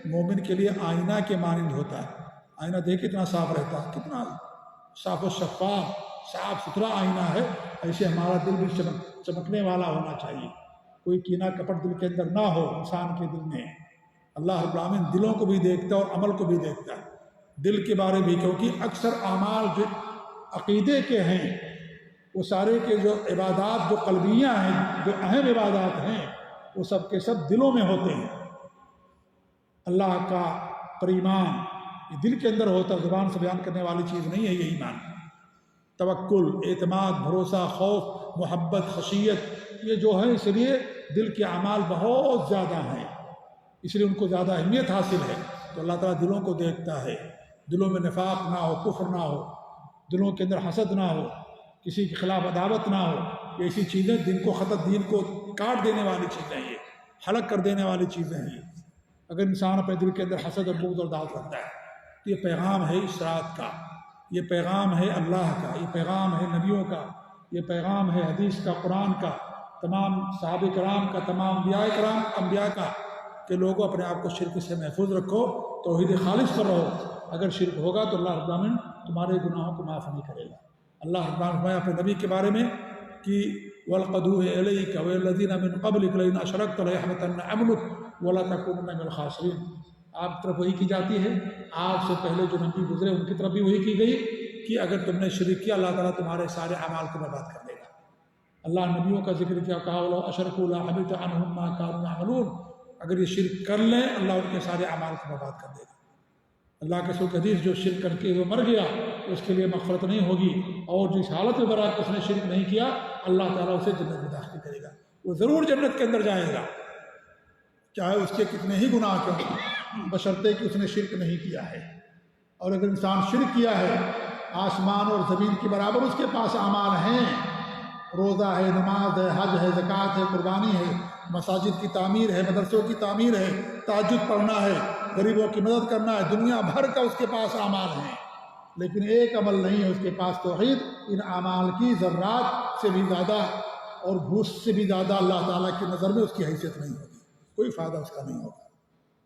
[SPEAKER 1] مومن کے لیے آئینہ کے مانند ہوتا ہے۔ آئینہ دیکھ کتنا صاف رہتا ہے، کتنا صاف و شفاف، صاف ستھرا آئینہ ہے۔ ایسے ہمارا دل بھی چمکنے والا ہونا چاہیے، کوئی کینہ کپٹ دل کے اندر نہ ہو انسان کے دل میں۔ اللہ رب العالمین دلوں کو بھی دیکھتا ہے اور عمل کو بھی دیکھتا ہے، دل کے بارے میں، کیونکہ اکثر اعمال جو عقیدے کے ہیں وہ سارے کے جو عبادات جو قلبیہ ہیں، جو اہم عبادات ہیں، وہ سب کے سب دلوں میں ہوتے ہیں۔ اللہ کا پر ایمان یہ دل کے اندر ہوتا ہے، زبان سے بیان کرنے والی چیز نہیں ہے یہ ایمان۔ توکل، اعتماد، بھروسہ، خوف، محبت، خشیت، یہ جو ہے اس لیے دل کے اعمال بہت زیادہ ہیں، اس لیے ان کو زیادہ اہمیت حاصل ہے۔ تو اللہ تعالیٰ دلوں کو دیکھتا ہے، دلوں میں نفاق نہ ہو، کفر نہ ہو، دلوں کے اندر حسد نہ ہو، کسی کے خلاف عداوت نہ ہو۔ یہ ایسی چیزیں دین کو کاٹ دینے والی چیزیں ہیں، یہ ہلاک کر دینے والی چیزیں ہیں۔ اگر انسان اپنے دل کے اندر حسد اور بغض اور عداوت رکھتا ہے تو یہ پیغام ہے اس رات کا، یہ پیغام ہے اللہ کا، یہ پیغام ہے نبیوں کا، یہ پیغام ہے حدیث کا، قرآن کا، تمام صحابہ کرام کا، تمام انبیاء کا، کہ لوگوں اپنے آپ کو شرک سے محفوظ رکھو، توحید خالص پر رہو۔ اگر شرک ہوگا تو اللہ رب العالمین تمہارے گناہوں کو معاف نہیں کرے گا۔ اللہ رب العالمین اپنے نبی کے بارے میں کہ وَلَقَدْ أُوحِيَ إِلَيْكَ وَإِلَى الَّذِينَ مِن قَبْلِكَ لَئِنْ أَشْرَكْتَ لَيَحْبَطَنَّ عَمَلُكَ وَلَتَكُونَنَّ مِنَ الْخَاسِرِينَ۔ آپ کی طرف وحی کی جاتی ہے، آپ سے پہلے جو نبی گزرے ان کی طرف بھی وحی کی گئی کہ اگر تم نے شرک کیا اللہ تعالیٰ تمہارے سارے اعمال کو برباد کر دے گا۔ اللہ نبیوں کا ذکر کیا، کہا وَلَوْ أَشْرَكُوا لَحَبِطَ عَنْهُم مَّا كَانُوا يَعْمَلُونَ، اگر یہ شرک کر لیں اللہ ان کے سارے اعمال کو برباد کر دے گا۔ اللہ کے رسول حدیث جو شرک کر کے وہ مر گیا اس کے لیے مغفرت نہیں ہوگی، اور جس حالت میں برات اس نے شرک نہیں کیا اللہ تعالیٰ اسے جنت میں داخل کرے گا، وہ ضرور جنت کے اندر جائے گا، چاہے اس کے کتنے ہی گناہ کیوں ہوں، بشرطے کہ اس نے شرک نہیں کیا ہے۔ اور اگر انسان شرک کیا ہے، آسمان اور زمین کے برابر اس کے پاس اعمال ہیں، روزہ ہے، نماز ہے، حج ہے، زکوٰۃ ہے، قربانی ہے، مساجد کی تعمیر ہے، مدرسوں کی تعمیر ہے، تہجد پڑھنا ہے، غریبوں کی مدد کرنا ہے، دنیا بھر کا اس کے پاس اعمال ہیں، لیکن ایک عمل نہیں ہے اس کے پاس توحید۔ ان اعمال کی ذرات سے بھی زیادہ اور گھوس سے بھی زیادہ اللہ تعالیٰ کی نظر میں اس کی حیثیت نہیں ہوگی، کوئی فائدہ اس کا نہیں ہوگا،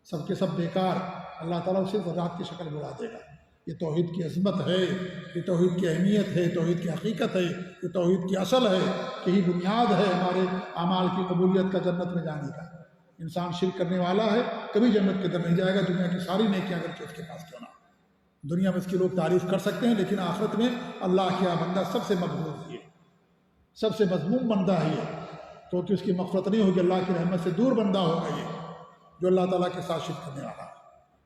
[SPEAKER 1] سب کے سب بیکار، اللہ تعالیٰ اسے ذرات کی شکل بلا دے گا۔ یہ توحید کی عظمت ہے، یہ توحید کی اہمیت ہے، توحید کی حقیقت ہے، یہ توحید کی اصل ہے، یہی بنیاد ہے ہمارے اعمال کی قبولیت کا، جنت میں جانے کا۔ انسان شرک کرنے والا ہے کبھی جنت کے اندر نہیں جائے گا، دنیا کی ساری نیکیاں اگرچہ اس کے پاس کیوں نہ ہو۔ دنیا میں اس کی لوگ تعریف کر سکتے ہیں، لیکن آخرت میں اللہ کیا بندہ سب سے مبغوض ہے، سب سے مذموم بندہ ہے یہ، کیونکہ اس کی مغفرت نہیں ہوگی، اللہ کی رحمت سے دور بندہ ہوگا یہ جو اللہ تعالیٰ کے ساتھ شرک کرنے والا ہے۔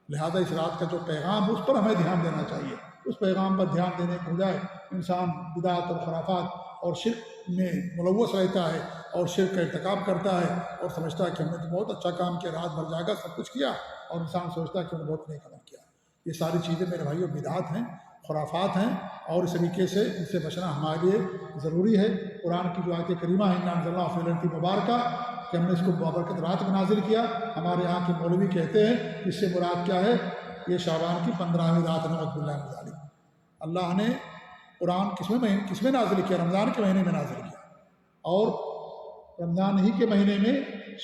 [SPEAKER 1] لہذا اس رات کا جو پیغام اس پر ہمیں دھیان دینا چاہیے، اس پیغام پر دھیان دینے کے بجائے انسان بدعت اور خرافات اور شرک میں ملوث رہتا ہے اور شرک کا ارتکاب کرتا ہے اور سمجھتا ہے کہ ہم نے تو بہت اچھا کام کیا، رات بھر جاگا، سب کچھ کیا، اور انسان سوچتا ہے کہ ہم نے بہت نیک عمل کیا۔ یہ ساری چیزیں میرے بھائیوں بدعات ہیں، خرافات ہیں، اور اس طریقے سے ان سے بچنا ہمارے لیے ضروری ہے۔ قرآن کی جو آیت کریمہ ہے اِنَّا أَنزَلْنَاهُ فِي لَيْلَةٍ مُبَارَكَةٍ کہ ہم نے اس کو بابرکت رات میں نازل کیا، ہمارے یہاں کے مولوی کہتے ہیں اس سے مراد کیا ہے، یہ شعبان کی 15ویں رات ہے، نعوذ باللہ من ذالک۔ اللہ نے قرآن کس میں نازل کیا؟ رمضان کے مہینے میں نازل کیا، اور رمضان ہی کے مہینے میں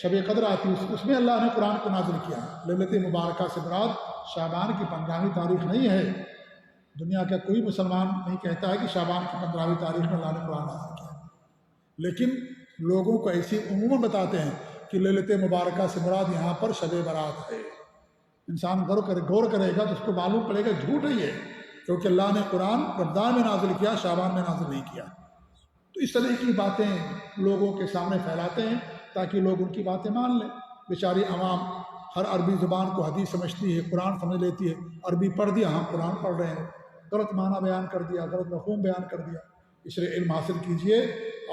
[SPEAKER 1] شب قدر آتی ہے، اس میں اللہ نے قرآن کو نازل کیا ہے۔ لیلۃ مبارکہ سے مراد شعبان کی 15ویں تاریخ نہیں ہے، دنیا کا کوئی مسلمان نہیں کہتا ہے کہ شعبان کی 15ویں تاریخ میں اللہ نے قرآن نازل کیا، لیکن لوگوں کو ایسی عموماً بتاتے ہیں کہ لیلۃ مبارکہ سے مراد یہاں پر شب برات ہے، انسان غور کرے گا تو اس کو معلوم پڑے گا جھوٹ ہے یہ، کیونکہ اللہ نے قرآن رمضان میں نازل کیا، شعبان میں نازل نہیں کیا۔ تو اس طرح کی باتیں لوگوں کے سامنے پھیلاتے ہیں تاکہ لوگ ان کی باتیں مان لیں۔ بیچاری عوام ہر عربی زبان کو حدیث سمجھتی ہے، قرآن سمجھ لیتی ہے، عربی پڑھ دیا، ہم قرآن پڑھ رہے ہیں، غلط معنی بیان کر دیا، غلط مفہوم بیان کر دیا۔ اس لیے علم حاصل کیجئے،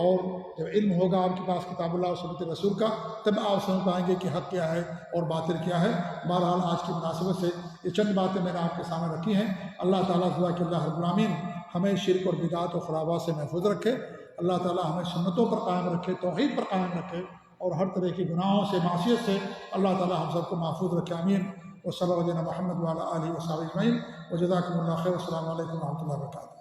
[SPEAKER 1] اور جب علم ہوگا آپ کے پاس کتاب اللہ اور سنت رسول کا، تب آپ سمجھ پائیں گے کہ حق کیا ہے اور باطل کیا ہے۔ بہرحال آج کی مناسبت سے یہ چند باتیں میں نے آپ کے سامنے رکھی ہیں۔ اللہ تعالیٰ دعا کہ اللہ رب العالمین ہمیں شرک اور بدعات اور خرابات سے محفوظ رکھے، اللہ تعالیٰ ہمیں سنتوں پر قائم رکھے، توحید پر قائم رکھے، اور ہر طرح کی گناہوں سے، معصیت سے اللہ تعالیٰ ہم سب کو محفوظ رکھے، آمین۔ وصلی اللہ علیہ محمد وعلی آلہ وصحبہ اجمعین، وجزاکم اللہ خیر، السلام علیکم و رحمۃ اللہ وبرکاتہ۔